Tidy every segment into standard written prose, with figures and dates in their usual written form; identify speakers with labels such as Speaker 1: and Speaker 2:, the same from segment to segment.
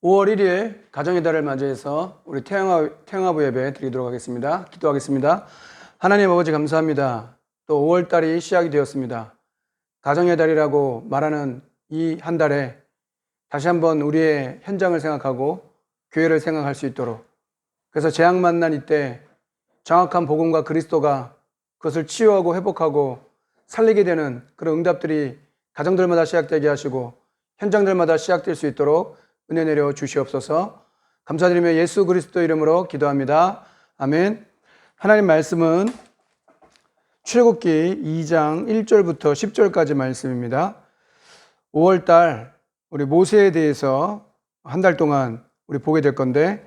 Speaker 1: 5월 1일 가정의 달을 맞이해서 우리 태영아부 예배 드리도록 하겠습니다. 기도하겠습니다. 하나님 아버지 감사합니다. 또 5월 달이 시작이 되었습니다. 가정의 달이라고 말하는 이 한 달에 다시 한번 우리의 현장을 생각하고 교회를 생각할 수 있도록, 그래서 재앙 만난 이때 정확한 복음과 그리스도가 그것을 치유하고 회복하고 살리게 되는 그런 응답들이 가정들마다 시작되게 하시고 현장들마다 시작될 수 있도록 은혜 내려 주시옵소서. 감사드리며 예수 그리스도 이름으로 기도합니다. 아멘. 하나님 말씀은 출애굽기 2장 1절부터 10절까지 말씀입니다. 5월달 우리 모세에 대해서 한 달 동안 우리 보게 될 건데,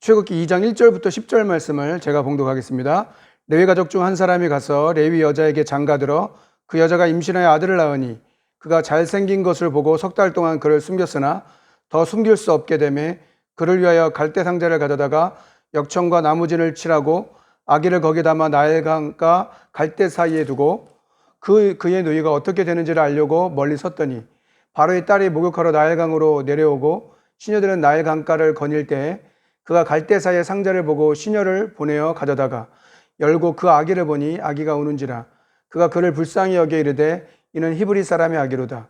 Speaker 1: 출애굽기 2장 1절부터 10절 말씀을 제가 봉독하겠습니다. 레위 가족 중 한 사람이 가서 레위 여자에게 장가들어 그 여자가 임신하여 아들을 낳으니 그가 잘생긴 것을 보고 석 달 동안 그를 숨겼으나 더 숨길 수 없게 되매 그를 위하여 갈대 상자를 가져다가 역청과 나무진을 칠하고 아기를 거기에 담아 나일강과 갈대 사이에 두고 그의 누이가 어떻게 되는지를 알려고 멀리 섰더니 바로의 딸이 목욕하러 나일강으로 내려오고 시녀들은 나일강가를 거닐 때에 그가 갈대 사이의 상자를 보고 시녀를 보내어 가져다가 열고 그 아기를 보니 아기가 우는지라. 그가 그를 불쌍히 여겨 이르되 이는 히브리 사람의 아기로다.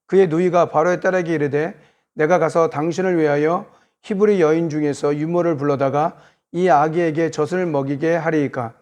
Speaker 1: 그의 누이가 바로의 딸에게 이르되 내가 가서 당신을 위하여 히브리 여인 중에서 유모를 불러다가 이 아기에게 젖을 먹이게 하리이까.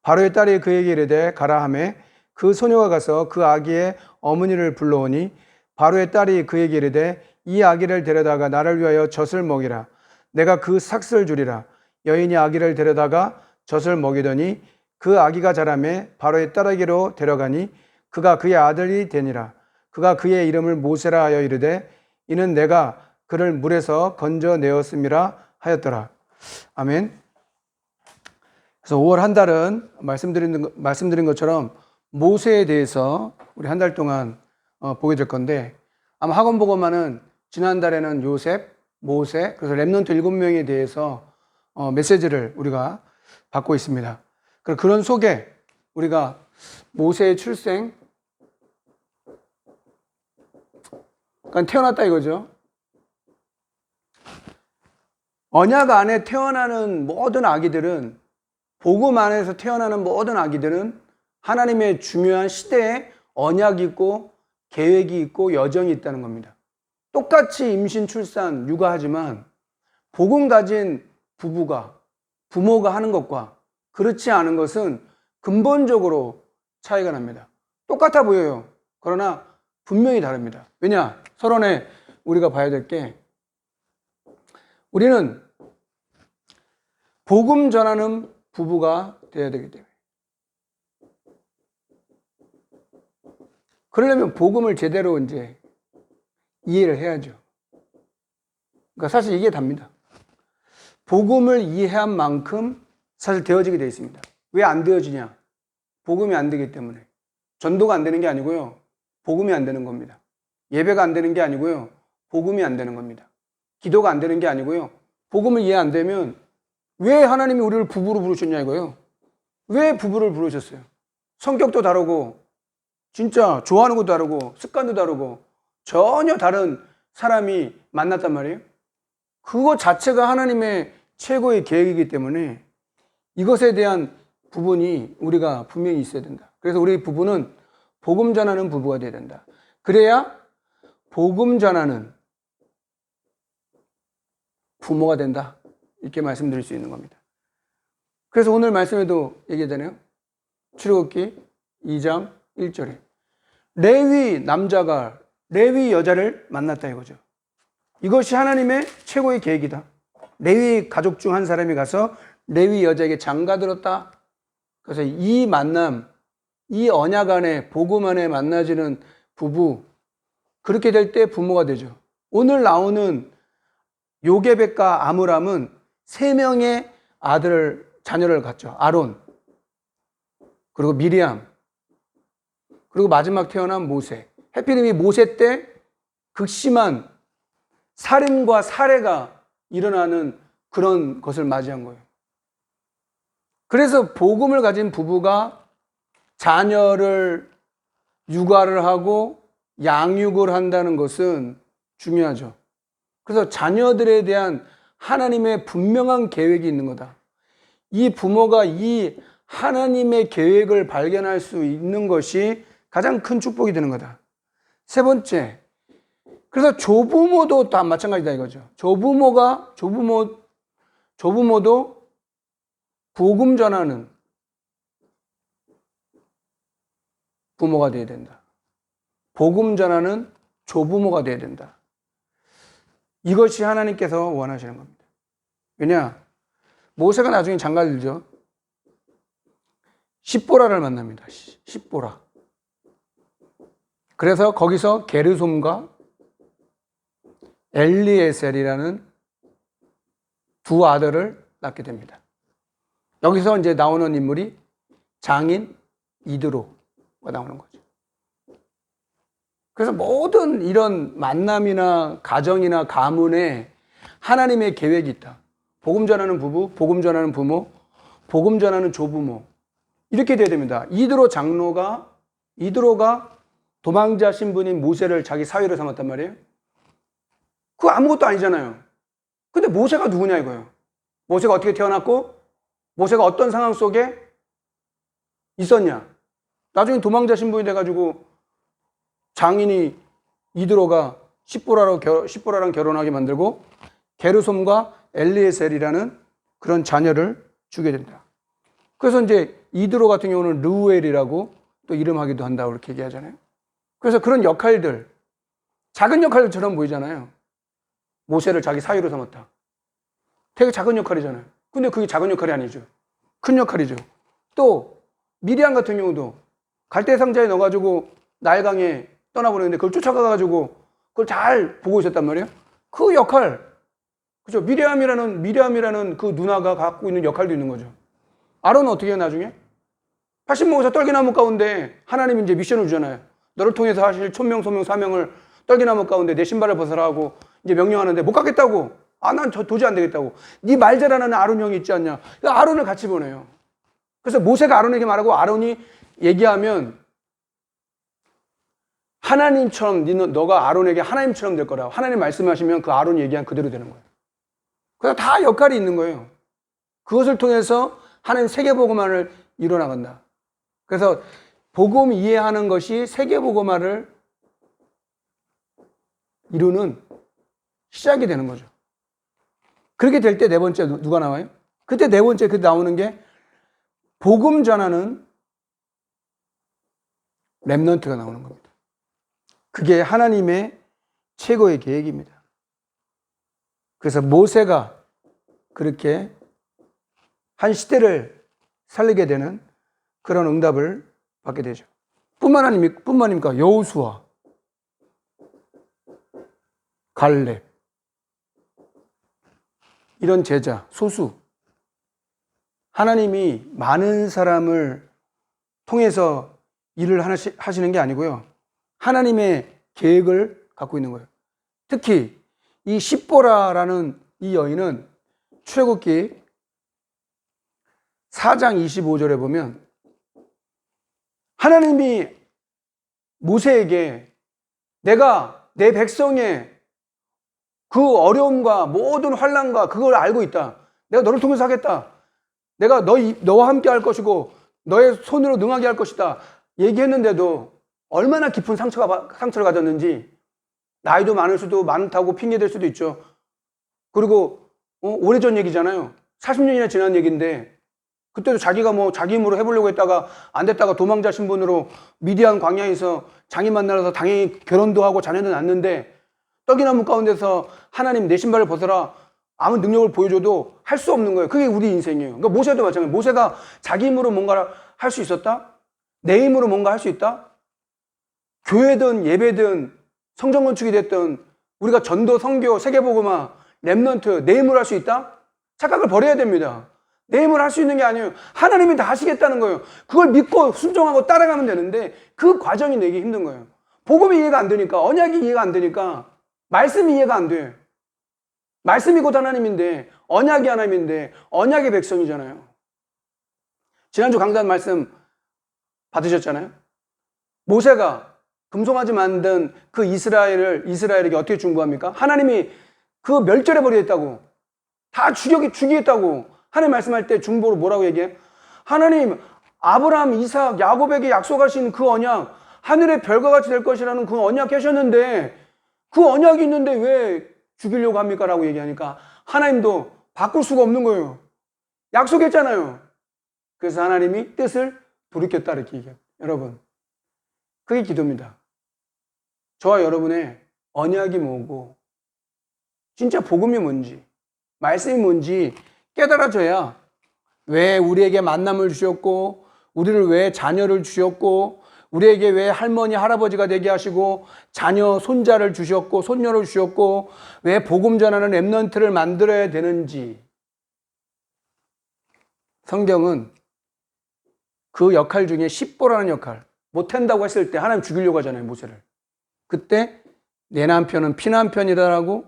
Speaker 1: 바로의 딸이 그에게 이르되 가라 하매 그 소녀가 가서 그 아기의 어머니를 불러오니 바로의 딸이 그에게 이르되 이 아기를 데려다가 나를 위하여 젖을 먹이라. 내가 그 삭슬 주리라. 여인이 아기를 데려다가 젖을 먹이더니 그 아기가 자라매 바로의 딸에게로 데려가니 그가 그의 아들이 되니라. 그가 그의 이름을 모세라 하여 이르되 이는 내가 그를 물에서 건져내었음이라 하였더라. 아멘. 그래서 5월 한 달은 말씀드린 것처럼 모세에 대해서 우리 한 달 동안 보게 될 건데, 아마 학원 보고만은 지난달에는 요셉, 모세, 그래서 렘넌트 7명에 대해서 메시지를 우리가 받고 있습니다. 그런 속에 우리가 모세의 출생, 그러니까 태어났다 이거죠. 언약 안에 태어나는 모든 아기들은, 복음 안에서 태어나는 모든 아기들은 하나님의 중요한 시대에 언약이 있고 계획이 있고 여정이 있다는 겁니다. 똑같이 임신, 출산, 육아하지만 복음 가진 부모가 하는 것과 그렇지 않은 것은 근본적으로 차이가 납니다. 똑같아 보여요. 그러나 분명히 다릅니다. 왜냐? 서론에 우리가 봐야 될 게, 우리는 복음 전하는 부부가 되어야 되기 때문에, 그러려면 복음을 제대로 이제 이해를 해야죠. 그러니까 사실 이게 답니다. 복음을 이해한 만큼 사실 되어지게 되어 있습니다. 왜 안 되어지냐? 복음이 안 되기 때문에. 전도가 안 되는 게 아니고요, 복음이 안 되는 겁니다. 예배가 안 되는 게 아니고요, 복음이 안 되는 겁니다. 기도가 안 되는 게 아니고요, 복음을 이해 안 되면 왜 하나님이 우리를 부부로 부르셨냐 이거예요. 왜 부부를 부르셨어요? 성격도 다르고 진짜 좋아하는 것도 다르고 습관도 다르고 전혀 다른 사람이 만났단 말이에요. 그거 자체가 하나님의 최고의 계획이기 때문에 이것에 대한 부분이 우리가 분명히 있어야 된다. 그래서 우리 부부는 복음 전하는 부부가 되어야 된다. 그래야 복음 전하는 부모가 된다, 이렇게 말씀드릴 수 있는 겁니다. 그래서 오늘 말씀에도 얘기하잖아요. 출애굽기 2장 1절에 레위 남자가 레위 여자를 만났다 이거죠. 이것이 하나님의 최고의 계획이다. 레위 가족 중 한 사람이 가서 레위 여자에게 장가들었다. 그래서 이 만남, 이 언약 안에, 복음 안에 만나지는 부부, 그렇게 될 때 부모가 되죠. 오늘 나오는 요게벳과 아므람은 3명의 자녀를 갖죠. 아론, 그리고 미리암, 그리고 마지막 태어난 모세. 해필임이 모세 때 극심한 살인과 살해가 일어나는 그런 것을 맞이한 거예요. 그래서 복음을 가진 부부가 자녀를 육아를 하고 양육을 한다는 것은 중요하죠. 그래서 자녀들에 대한 하나님의 분명한 계획이 있는 거다. 이 부모가 이 하나님의 계획을 발견할 수 있는 것이 가장 큰 축복이 되는 거다. 세 번째, 그래서 조부모도 다 마찬가지다 이거죠. 조부모도 복음 전하는 부모가 되어야 된다. 복음 전하는 조부모가 되어야 된다. 이것이 하나님께서 원하시는 겁니다. 왜냐? 모세가 나중에 장가들죠. 십보라를 만납니다. 십보라. 그래서 거기서 게르솜과 엘리에셀이라는 두 아들을 낳게 됩니다. 여기서 이제 나오는 인물이 장인 이드로가 나오는 거죠. 그래서 모든 이런 만남이나 가정이나 가문에 하나님의 계획이 있다. 복음 전하는 부부, 복음 전하는 부모, 복음 전하는 조부모. 이렇게 돼야 됩니다. 이드로가 도망자 신분인 모세를 자기 사위로 삼았단 말이에요. 그거 아무것도 아니잖아요. 근데 모세가 누구냐 이거예요. 모세가 어떻게 태어났고, 모세가 어떤 상황 속에 있었냐. 나중에 도망자 신분이 돼가지고 장인이 이드로가 십보라랑 결혼하게 만들고 게르솜과 엘리에셀이라는 그런 자녀를 주게 된다. 그래서 이제 이드로 같은 경우는 르우엘이라고 또 이름하기도 한다고 이렇게 얘기하잖아요. 그래서 그런 역할들, 작은 역할들처럼 보이잖아요. 모세를 자기 사위로 삼았다. 되게 작은 역할이잖아요. 근데 그게 작은 역할이 아니죠. 큰 역할이죠. 또 미디안 같은 경우도 갈대 상자에 넣어가지고 나일강에 떠나보내는데 그걸 쫓아가가지고 그걸 잘 보고 있었단 말이에요. 그 역할, 그죠? 미리암이라는 그 누나가 갖고 있는 역할도 있는 거죠. 아론은 어떻게 해요, 나중에? 80모에서 떨기나무 가운데 하나님이 이제 미션을 주잖아요. 너를 통해서 하실 천명, 소명, 사명을 떨기나무 가운데 내 신발을 벗어라 하고 이제 명령하는데 못 가겠다고. 난 도저히 안 되겠다고. 네 말 잘하는 아론 형이 있지 않냐. 아론을 같이 보내요. 그래서 모세가 아론에게 말하고 아론이 얘기하면 하나님처럼 너가 아론에게 하나님처럼 될 거라고. 하나님 말씀하시면 그 아론이 얘기한 그대로 되는 거예요. 그래서 다 역할이 있는 거예요. 그것을 통해서 하나님 세계복음화를 이뤄나간다. 그래서 복음 이해하는 것이 세계복음화를 이루는 시작이 되는 거죠. 그렇게 될 때 네 번째 누가 나와요? 그때 네 번째 나오는 게 복음 전하는 렘넌트가 나오는 겁니다. 그게 하나님의 최고의 계획입니다. 그래서 모세가 그렇게 한 시대를 살리게 되는 그런 응답을 받게 되죠. 뿐만 아닙니까? 여호수아, 갈렙, 이런 제자, 소수. 하나님이 많은 사람을 통해서 일을 하시는 게 아니고요. 하나님의 계획을 갖고 있는 거예요. 특히 이 십보라라는 이 여인은 출애굽기 4장 25절에 보면 하나님이 모세에게 내가 내 백성의 그 어려움과 모든 환난과 그걸 알고 있다. 내가 너를 통해서 하겠다. 내가 너와 함께 할 것이고 너의 손으로 능하게 할 것이다. 얘기했는데도 얼마나 깊은 상처를 가졌는지 나이도 많다고 핑계댈 수도 있죠. 그리고 오래전 얘기잖아요. 40년이나 지난 얘기인데 그때도 자기가 자기 힘으로 해보려고 했다가 안 됐다가 도망자 신분으로 미디안 광야에서 장인 만나서 당연히 결혼도 하고 자녀도 낳는데 떡이나무 가운데서 하나님 내 신발을 벗어라 아무 능력을 보여줘도 할 수 없는 거예요. 그게 우리 인생이에요. 그러니까 모세도 마찬가지예요. 모세가 자기 힘으로 뭔가를 할 수 있었다? 내 힘으로 뭔가 할 수 있다? 교회든 예배든 성전 건축이 됐든 우리가 전도, 선교, 세계복음화, 렘넌트 내 힘으로 할 수 있다? 착각을 버려야 됩니다. 내 힘으로 할 수 있는 게 아니에요. 하나님이 다 하시겠다는 거예요. 그걸 믿고 순종하고 따라가면 되는데 그 과정이 내기 힘든 거예요. 복음이 이해가 안 되니까, 언약이 이해가 안 되니까 말씀이 이해가 안 돼. 말씀이 곧 하나님인데 언약이 하나님인데 언약의 백성이잖아요. 지난주 강단 말씀 받으셨잖아요. 모세가 금송아지 만든 그 이스라엘에게 어떻게 중보합니까? 하나님이 그 멸절해 버리겠다고. 다 죽이겠다고. 하나님 말씀할 때 중보로 뭐라고 얘기해요? 하나님, 아브라함, 이삭, 야곱에게 약속하신 그 언약, 하늘의 별과 같이 될 것이라는 그 언약 하셨는데, 그 언약이 있는데 왜 죽이려고 합니까? 라고 얘기하니까 하나님도 바꿀 수가 없는 거예요. 약속했잖아요. 그래서 하나님이 뜻을 돌이켰다 이렇게 얘기해요. 여러분, 그게 기도입니다. 저와 여러분의 언약이 뭐고 진짜 복음이 뭔지, 말씀이 뭔지 깨달아져야 왜 우리에게 만남을 주셨고, 우리를 왜 자녀를 주셨고, 우리에게 왜 할머니, 할아버지가 되게 하시고, 자녀, 손자를 주셨고, 손녀를 주셨고, 왜 복음 전하는 렘넌트를 만들어야 되는지. 성경은 그 역할 중에 십보라는 역할, 못한다고 했을 때 하나님 죽이려고 하잖아요, 모세를. 그때 내 남편은 피남편이다라고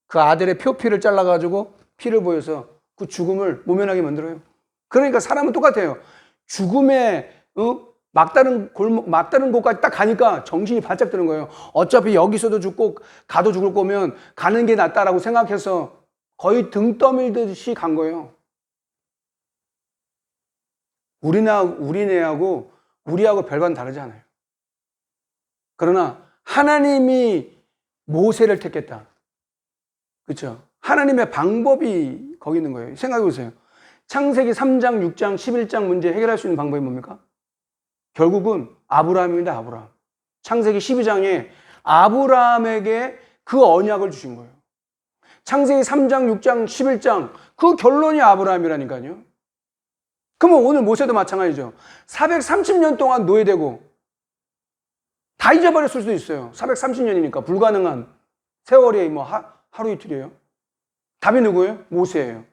Speaker 1: 그 아들의 표피를 잘라가지고 피를 보여서 그 죽음을 모면하게 만들어요. 그러니까 사람은 똑같아요. 죽음의 막다른 곳까지 딱 가니까 정신이 바짝 드는 거예요. 어차피 여기서도 죽고 가도 죽을 거면 가는 게 낫다라고 생각해서 거의 등 떠밀듯이 간 거예요. 우리네하고 우리하고 별반 다르지 않아요. 그러나 하나님이 모세를 택했다. 그렇죠? 하나님의 방법이 거기 있는 거예요. 생각해 보세요. 창세기 3장, 6장, 11장 문제 해결할 수 있는 방법이 뭡니까? 결국은 아브라함입니다. 아브라함. 창세기 12장에 아브라함에게 그 언약을 주신 거예요. 창세기 3장, 6장, 11장 그 결론이 아브라함이라니까요. 그러면 오늘 모세도 마찬가지죠. 430년 동안 노예되고 다 잊어버렸을 수도 있어요. 430년이니까 불가능한 세월이 뭐 하루 이틀이에요. 답이 누구예요? 모세예요.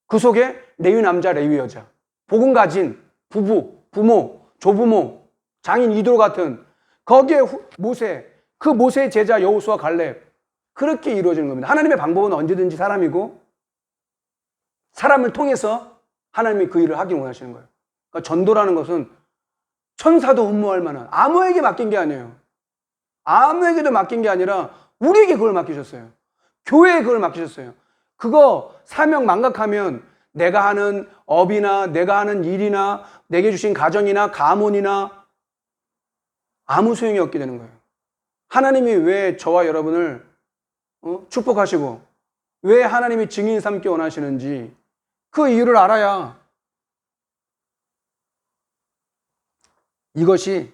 Speaker 1: 그 속에 레위 남자, 레위 여자, 복음 가진 부부, 부모, 조부모, 장인 이도 같은 거기에 모세, 그 모세의 제자 여호수아 갈렙, 그렇게 이루어지는 겁니다. 하나님의 방법은 언제든지 사람이고 사람을 통해서 하나님이 그 일을 하기 원하시는 거예요. 그러니까 전도라는 것은 천사도 음모할 만한, 아무에게 맡긴 게 아니에요. 아무에게도 맡긴 게 아니라 우리에게 그걸 맡기셨어요. 교회에 그걸 맡기셨어요. 그거 사명 망각하면 내가 하는 업이나 내가 하는 일이나 내게 주신 가정이나 가문이나 아무 소용이 없게 되는 거예요. 하나님이 왜 저와 여러분을 축복하시고 왜 하나님이 증인 삼기 원하시는지 그 이유를 알아야 이것이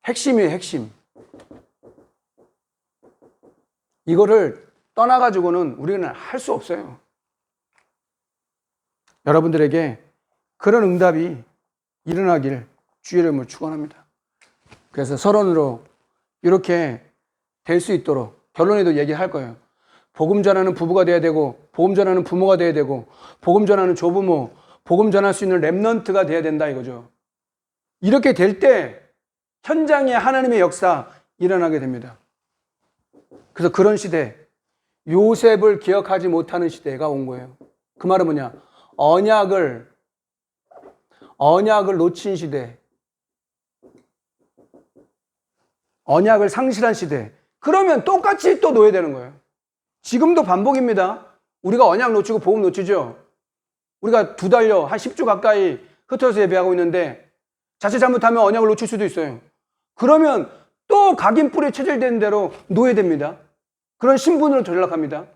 Speaker 1: 핵심이에요. 핵심. 이거를 떠나가지고는 우리는 할 수 없어요. 여러분들에게 그런 응답이 일어나길 주의 이름으로 축원합니다. 그래서 서론으로 이렇게 될 수 있도록 결론에도 얘기할 거예요. 복음 전하는 부부가 돼야 되고, 복음 전하는 부모가 돼야 되고, 복음 전하는 조부모, 복음 전할 수 있는 렘넌트가 돼야 된다 이거죠. 이렇게 될 때 현장에 하나님의 역사 일어나게 됩니다. 그래서 그런 시대, 요셉을 기억하지 못하는 시대가 온 거예요. 그 말은 뭐냐? 언약을 놓친 시대, 언약을 상실한 시대. 그러면 똑같이 또 놓여야 되는 거예요. 지금도 반복입니다. 우리가 언약 놓치고 복음 놓치죠. 우리가 두 달여 한 10주 가까이 흩어져서 예배하고 있는데 자칫 잘못하면 언약을 놓칠 수도 있어요. 그러면 또 각인뿔이 체질된 대로 놓여야 됩니다. 그런 신분으로 전락합니다.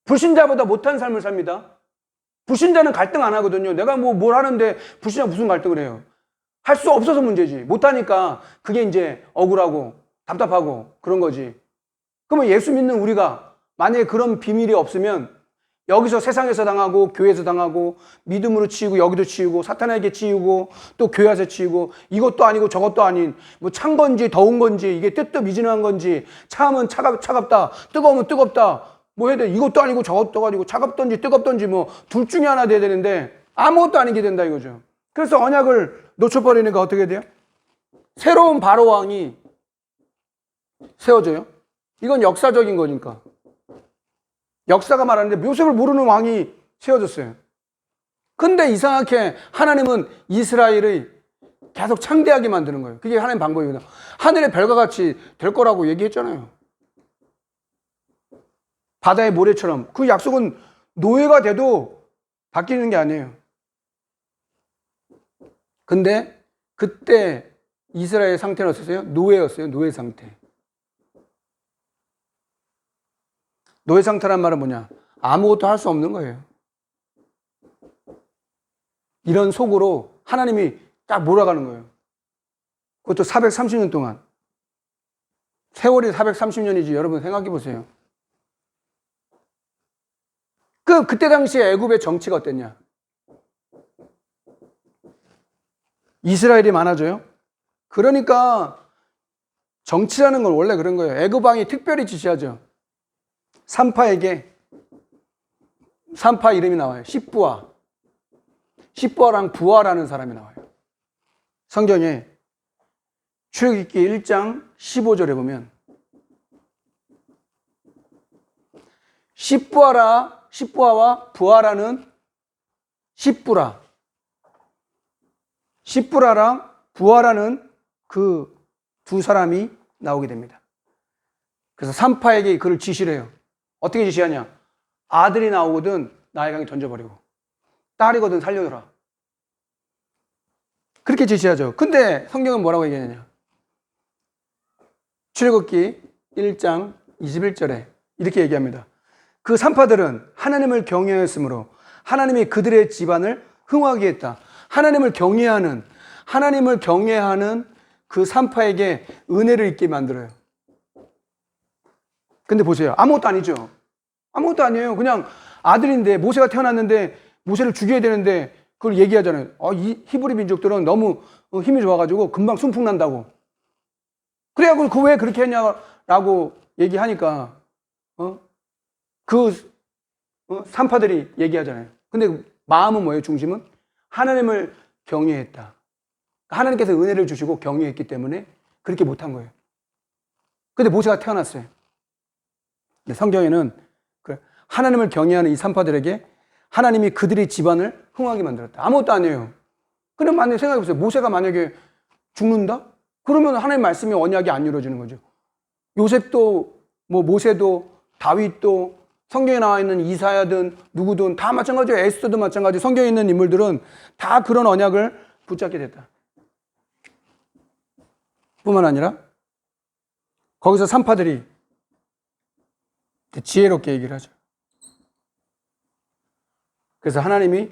Speaker 1: 불신자보다 못한 삶을 삽니다. 불신자는 갈등 안 하거든요. 내가 뭘 하는데 불신자 무슨 갈등을 해요? 할 수 없어서 문제지. 못하니까 그게 이제 억울하고 답답하고 그런 거지. 그러면 예수 믿는 우리가 만약에 그런 비밀이 없으면 여기서 세상에서 당하고 교회에서 당하고 믿음으로 치이고 여기도 치이고 사탄에게 치이고 또 교회에서 치이고 이것도 아니고 저것도 아닌 뭐 찬 건지 더운 건지 이게 뜨뜻미진한 건지 차면 차갑다 뜨거우면 뜨겁다 뭐 해야 돼. 이것도 아니고 저것도 아니고 차갑던지 뜨겁던지 뭐 둘 중에 하나 돼야 되는데 아무것도 아니게 된다 이거죠. 그래서 언약을 놓쳐버리니까 어떻게 돼요? 새로운 바로 왕이 세워져요. 이건 역사적인 거니까. 역사가 말하는데 요셉을 모르는 왕이 세워졌어요. 근데 이상하게 하나님은 이스라엘을 계속 창대하게 만드는 거예요. 그게 하나님 방법입니다. 하늘의 별과 같이 될 거라고 얘기했잖아요. 바다의 모래처럼. 그 약속은 노예가 돼도 바뀌는 게 아니에요. 근데 그때 이스라엘 상태는 어땠어요? 노예였어요. 노예 상태. 노예 상태란 말은 뭐냐? 아무것도 할 수 없는 거예요. 이런 속으로 하나님이 딱 몰아가는 거예요. 그것도 430년 동안. 세월이 430년이지. 여러분 생각해 보세요. 그때 당시에 애굽의 정치가 어땠냐? 이스라엘이 많아져요? 그러니까 정치라는 건 원래 그런 거예요. 애굽 왕이 특별히 지시하죠. 산파에게, 산파 이름이 나와요. 십부아. 십부아랑 부아라는 사람이 나와요. 성경에 출애굽기 1장 15절에 보면 십부아와 부아라는 십부라랑 부아라는 그 두 사람이 나오게 됩니다. 그래서 산파에게 그를 지시를 해요. 어떻게 지시하냐? 아들이 나오거든 나일강에 던져버리고, 딸이거든 살려줘라. 그렇게 지시하죠. 근데 성경은 뭐라고 얘기하느냐? 출애굽기 1장 21절에 이렇게 얘기합니다. 그 산파들은 하나님을 경외하였으므로 하나님이 그들의 집안을 흥하게 했다. 하나님을 경외하는 그 산파에게 은혜를 입게 만들어요. 근데 보세요. 아무것도 아니죠. 아무것도 아니에요. 그냥 아들인데, 모세가 태어났는데 모세를 죽여야 되는데 그걸 얘기하잖아요. 이 히브리 민족들은 너무 힘이 좋아가지고 금방 순풍 난다고. 그래갖고 그 왜 그렇게 했냐라고 얘기하니까 산파들이 얘기하잖아요. 근데 마음은 뭐예요? 중심은 하나님을 경외했다. 하나님께서 은혜를 주시고 경외했기 때문에 그렇게 못한 거예요. 근데 모세가 태어났어요. 근데 성경에는 하나님을 경외하는 이 산파들에게 하나님이 그들의 집안을 흥하게 만들었다. 아무것도 아니에요. 그럼 만약에 생각해보세요. 모세가 만약에 죽는다? 그러면 하나님 말씀이 언약이 안 이루어지는 거죠. 요셉도, 모세도, 다윗도, 성경에 나와 있는 이사야든 누구든 다 마찬가지예요. 에스더도 마찬가지. 성경에 있는 인물들은 다 그런 언약을 붙잡게 됐다. 뿐만 아니라 거기서 산파들이 지혜롭게 얘기를 하죠. 그래서 하나님이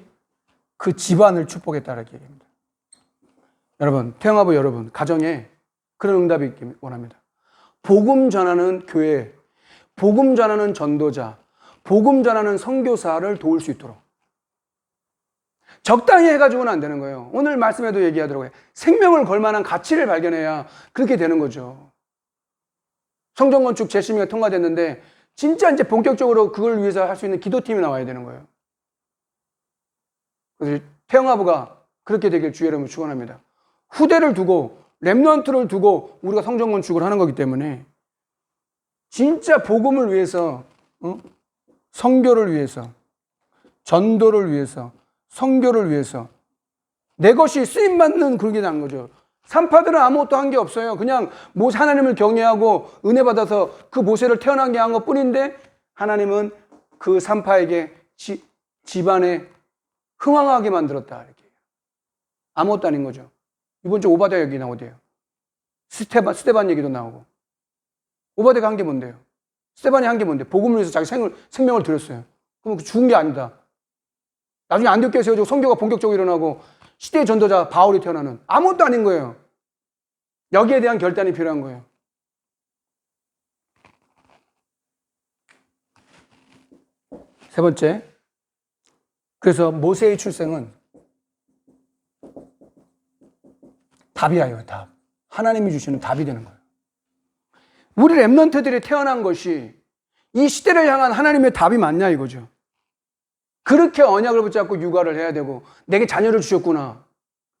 Speaker 1: 그 집안을 축복했다라고 얘기합니다. 여러분, 태영아부 여러분, 가정에 그런 응답이 있기를 원합니다. 복음 전하는 교회, 복음 전하는 전도자, 복음 전하는 선교사를 도울 수 있도록 적당히 해가지고는 안 되는 거예요. 오늘 말씀에도 얘기하더라고요. 생명을 걸 만한 가치를 발견해야 그렇게 되는 거죠. 성전건축 재심의가 통과됐는데 진짜 이제 본격적으로 그걸 위해서 할 수 있는 기도팀이 나와야 되는 거예요. 그래서 태영아부가 그렇게 되길 주의 이름으로 축원합니다. 후대를 두고 렘넌트를 두고 우리가 성전건축을 하는 거기 때문에 진짜 복음을 위해서, 선교를 위해서, 전도를 위해서, 선교를 위해서 내 것이 쓰임받는 그런 게 난 거죠. 산파들은 아무것도 한 게 없어요. 그냥 모세 하나님을 경외하고 은혜 받아서 그 모세를 태어나게 한 것 뿐인데 하나님은 그 산파에게 집안에 흥왕하게 만들었다. 이렇게. 아무것도 아닌 거죠. 이번 주 오바댜 얘기 나오대요. 스테반 얘기도 나오고. 오바댜가 한 게 뭔데요? 스테반이 한 게 뭔데? 복음을 위해서 자기 생명을 드렸어요. 그럼 죽은 게 아니다. 나중에 안디옥교회 세워지고 선교가 본격적으로 일어나고 시대의 전도자 바울이 태어나는 아무것도 아닌 거예요. 여기에 대한 결단이 필요한 거예요. 세 번째, 그래서 모세의 출생은 답이에요. 답. 하나님이 주시는 답이 되는 거예요. 우리 렘넌트들이 태어난 것이 이 시대를 향한 하나님의 답이 맞냐 이거죠. 그렇게 언약을 붙잡고 육아를 해야 되고 내게 자녀를 주셨구나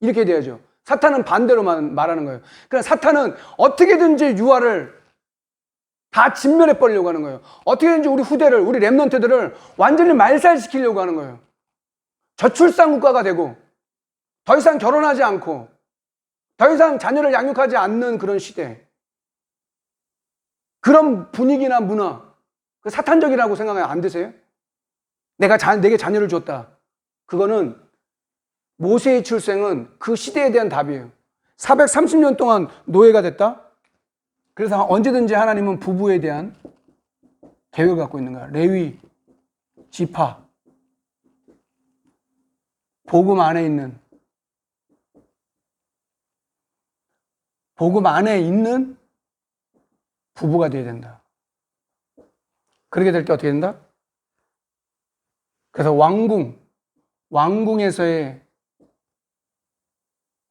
Speaker 1: 이렇게 돼야죠. 사탄은 반대로 말하는 거예요. 그러니까 사탄은 어떻게든지 유아를 다 진멸해 버리려고 하는 거예요. 어떻게든지 우리 후대를, 우리 렘넌트들을 완전히 말살시키려고 하는 거예요. 저출산 국가가 되고 더 이상 결혼하지 않고 더 이상 자녀를 양육하지 않는 그런 시대, 그런 분위기나 문화, 그 사탄적이라고 생각하면 안 되세요? 내게 자녀를 줬다. 그거는 모세의 출생은 그 시대에 대한 답이에요. 430년 동안 노예가 됐다? 그래서 언제든지 하나님은 부부에 대한 계획을 갖고 있는 거야. 레위, 지파, 복음 안에 있는 부부가 되어야 된다. 그렇게 될 때 어떻게 된다? 그래서 왕궁에서의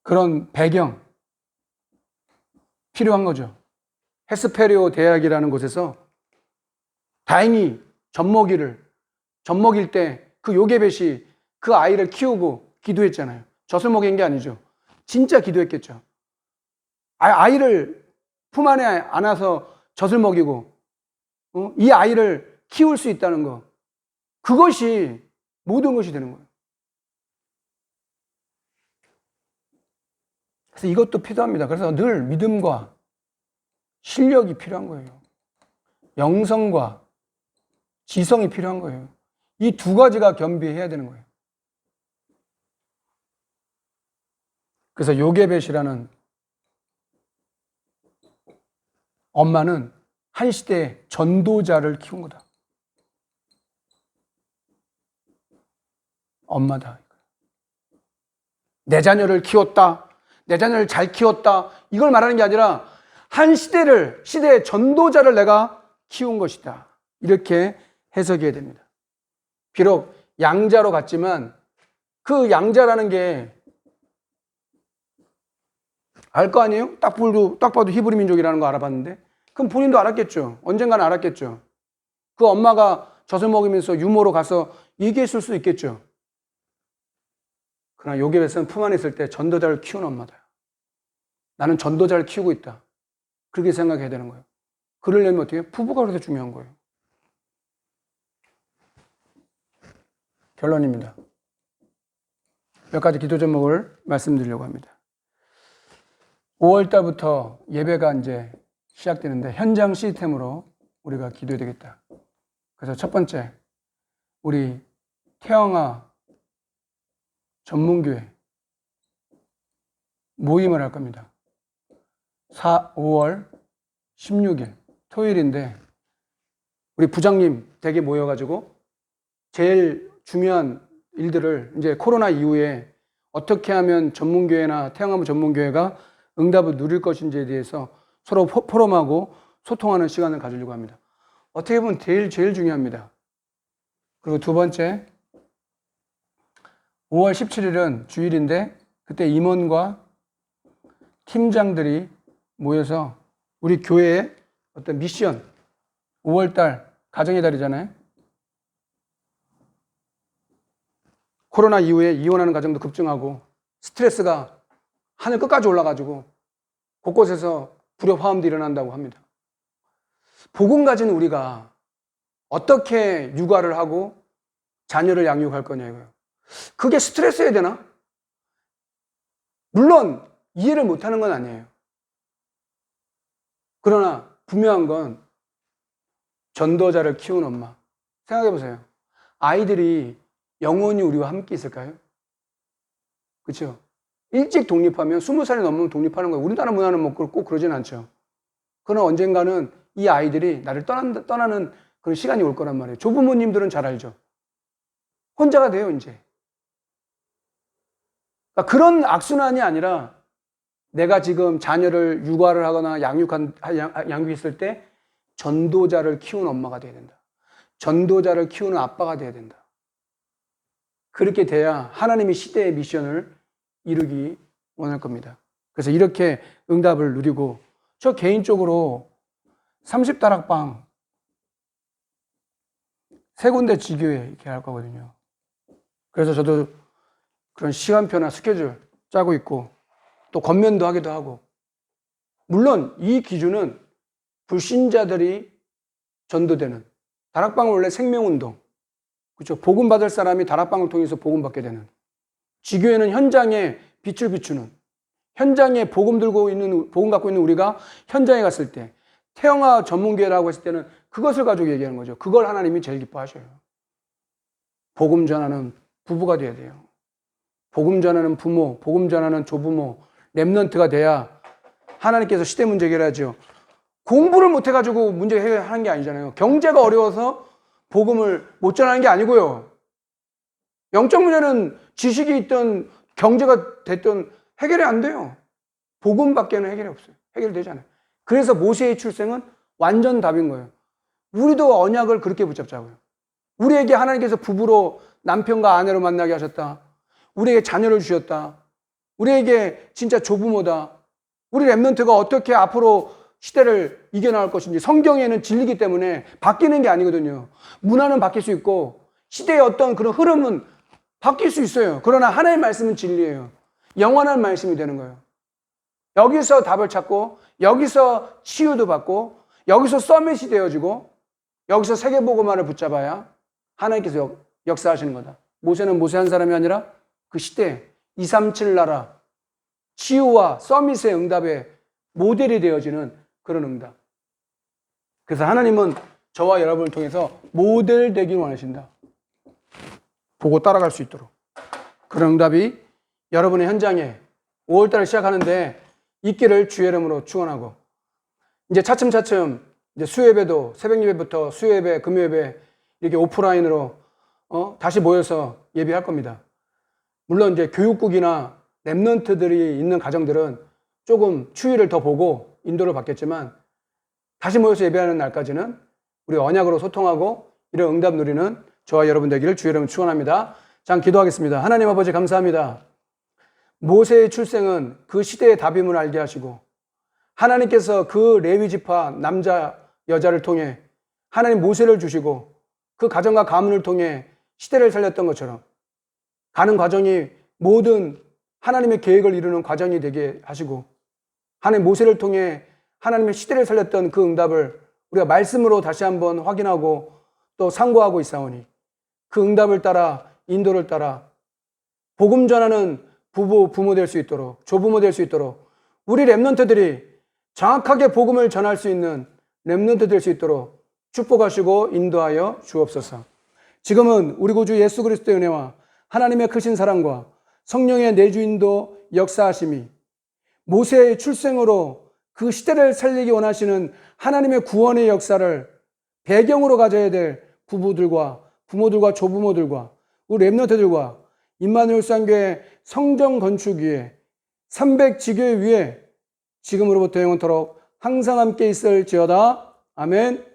Speaker 1: 그런 배경 필요한 거죠. 헤스페리오 대학이라는 곳에서 다행히 젖먹일 때 그 요게벳이 그 아이를 키우고 기도했잖아요. 젖을 먹인 게 아니죠. 진짜 기도했겠죠. 아이를 품 안에 안아서 젖을 먹이고 이 아이를 키울 수 있다는 거, 그것이 모든 것이 되는 거예요. 그래서 이것도 필요합니다. 그래서 늘 믿음과 실력이 필요한 거예요. 영성과 지성이 필요한 거예요. 이 두 가지가 겸비해야 되는 거예요. 그래서 요게벳이라는 엄마는 한 시대에 전도자를 키운 거다. 엄마다. 내 자녀를 키웠다. 내 자녀를 잘 키웠다. 이걸 말하는 게 아니라 한 시대의 전도자를 내가 키운 것이다. 이렇게 해석해야 됩니다. 비록 양자로 갔지만 그 양자라는 게 알 거 아니에요? 딱 봐도 히브리 민족이라는 거 알아봤는데, 그럼 본인도 알았겠죠. 언젠가는 알았겠죠. 그 엄마가 젖을 먹이면서 유모로 가서 얘기했을 수 있겠죠. 그러나 요게벳은 품 안에 있을 때 전도자를 키운 엄마다. 나는 전도자를 키우고 있다. 그렇게 생각해야 되는 거예요. 그러려면 어떻게 해요? 부부가 그래서 중요한 거예요. 결론입니다. 몇 가지 기도 제목을 말씀드리려고 합니다. 5월 달부터 예배가 이제 시작되는데 현장 시스템으로 우리가 기도해야 되겠다. 그래서 첫 번째, 우리 태영아 전문교회 모임을 할 겁니다. 5월 16일 토요일인데 우리 부장님 댁에 모여가지고 제일 중요한 일들을 이제 코로나 이후에 어떻게 하면 전문교회나 태영아부 전문교회가 응답을 누릴 것인지에 대해서 서로 포럼하고 소통하는 시간을 가지려고 합니다. 어떻게 보면 제일 중요합니다. 그리고 두 번째, 5월 17일은 주일인데 그때 임원과 팀장들이 모여서 우리 교회의 어떤 미션, 5월달 가정의 달이잖아요. 코로나 이후에 이혼하는 가정도 급증하고 스트레스가 하늘 끝까지 올라가지고 곳곳에서 불협화음도 일어난다고 합니다. 복음 가진 우리가 어떻게 육아를 하고 자녀를 양육할 거냐 이거예요. 그게 스트레스여야 되나? 물론 이해를 못하는 건 아니에요. 그러나 분명한 건 전도자를 키운 엄마. 생각해 보세요. 아이들이 영원히 우리와 함께 있을까요? 그렇죠? 일찍 독립하면 20살이 넘으면 독립하는 거예요. 우리나라 문화는 뭐 꼭 그러진 않죠. 그러나 언젠가는 이 아이들이 나를 떠나는 그런 시간이 올 거란 말이에요. 조부모님들은 잘 알죠. 혼자가 돼요, 이제. 그러니까 그런 악순환이 아니라 내가 지금 자녀를 육아를 하거나 양육했을 때 전도자를 키운 엄마가 돼야 된다. 전도자를 키우는 아빠가 돼야 된다. 그렇게 돼야 하나님이 시대의 미션을 이루기 원할 겁니다. 그래서 이렇게 응답을 누리고, 저 개인적으로 30다락방 3군데 지교회 이렇게 할 거거든요. 그래서 저도 그런 시간표나 스케줄 짜고 있고 또 권면도 하기도 하고, 물론 이 기준은 불신자들이 전도되는, 다락방은 원래 생명운동, 그렇죠? 복음 받을 사람이 다락방을 통해서 복음 받게 되는, 지교회는 현장에 빛을 비추는, 현장에 복음 갖고 있는 우리가 현장에 갔을 때 태영아 전문교회라고 했을 때는 그것을 가지고 얘기하는 거죠. 그걸 하나님이 제일 기뻐하셔요. 복음 전하는 부부가 돼야 돼요. 복음 전하는 부모, 복음 전하는 조부모, 렘넌트가 돼야 하나님께서 시대 문제 해결하죠. 공부를 못해가지고 문제 해결하는 게 아니잖아요. 경제가 어려워서 복음을 못 전하는 게 아니고요. 영적 문제는 지식이 있든 경제가 됐든 해결이 안 돼요. 복음밖에는 해결이 없어요. 해결되지 않아요. 그래서 모세의 출생은 완전 답인 거예요. 우리도 언약을 그렇게 붙잡자고요. 우리에게 하나님께서 부부로 남편과 아내로 만나게 하셨다. 우리에게 자녀를 주셨다. 우리에게 진짜 조부모다. 우리 렘넌트가 어떻게 앞으로 시대를 이겨나갈 것인지 성경에는 진리기 때문에 바뀌는 게 아니거든요. 문화는 바뀔 수 있고 시대의 어떤 그런 흐름은 바뀔 수 있어요. 그러나 하나님의 말씀은 진리예요. 영원한 말씀이 되는 거예요. 여기서 답을 찾고 여기서 치유도 받고 여기서 서밋이 되어지고 여기서 세계복음화를 붙잡아야 하나님께서 역사하시는 거다. 모세는 모세 한 사람이 아니라 그 시대 237 나라 치유와 서밋의 응답의 모델이 되어지는 그런 응답. 그래서 하나님은 저와 여러분을 통해서 모델 되길 원하신다. 보고 따라갈 수 있도록. 그런 응답이 여러분의 현장에 5월달을 시작하는데 있기를 주의 이름으로 축원하고, 이제 차츰차츰 이제 수요예배도 새벽 예배부터 수요예배, 금요예배 이렇게 오프라인으로 다시 모여서 예배할 겁니다. 물론 이제 교육국이나 렘넌트들이 있는 가정들은 조금 추위를 더 보고 인도를 받겠지만 다시 모여서 예배하는 날까지는 우리 언약으로 소통하고 이런 응답 누리는 저와 여러분 되기를 주의 이름으로 축원합니다. 자, 기도하겠습니다. 하나님 아버지 감사합니다. 모세의 출생은 그 시대의 답임을 알게 하시고 하나님께서 그 레위 지파 남자 여자를 통해 하나님 모세를 주시고 그 가정과 가문을 통해 시대를 살렸던 것처럼 가는 과정이 모든 하나님의 계획을 이루는 과정이 되게 하시고 하나님 모세를 통해 하나님의 시대를 살렸던 그 응답을 우리가 말씀으로 다시 한번 확인하고 또 상고하고 있사오니 그 응답을 따라 인도를 따라 복음 전하는 부모 될 수 있도록 조부모 될 수 있도록 우리 렘넌트들이 정확하게 복음을 전할 수 있는 렘넌트 될 수 있도록 축복하시고 인도하여 주옵소서. 지금은 우리 구주 예수 그리스도의 은혜와 하나님의 크신 사랑과 성령의 내주인도 역사하심이 모세의 출생으로 그 시대를 살리기 원하시는 하나님의 구원의 역사를 배경으로 가져야 될 부부들과 부모들과 조부모들과 우리 렘넌트들과 임마누엘 수양교회 성전 건축 위에 300지교회 위에 지금으로부터 영원토록 항상 함께 있을지어다. 아멘.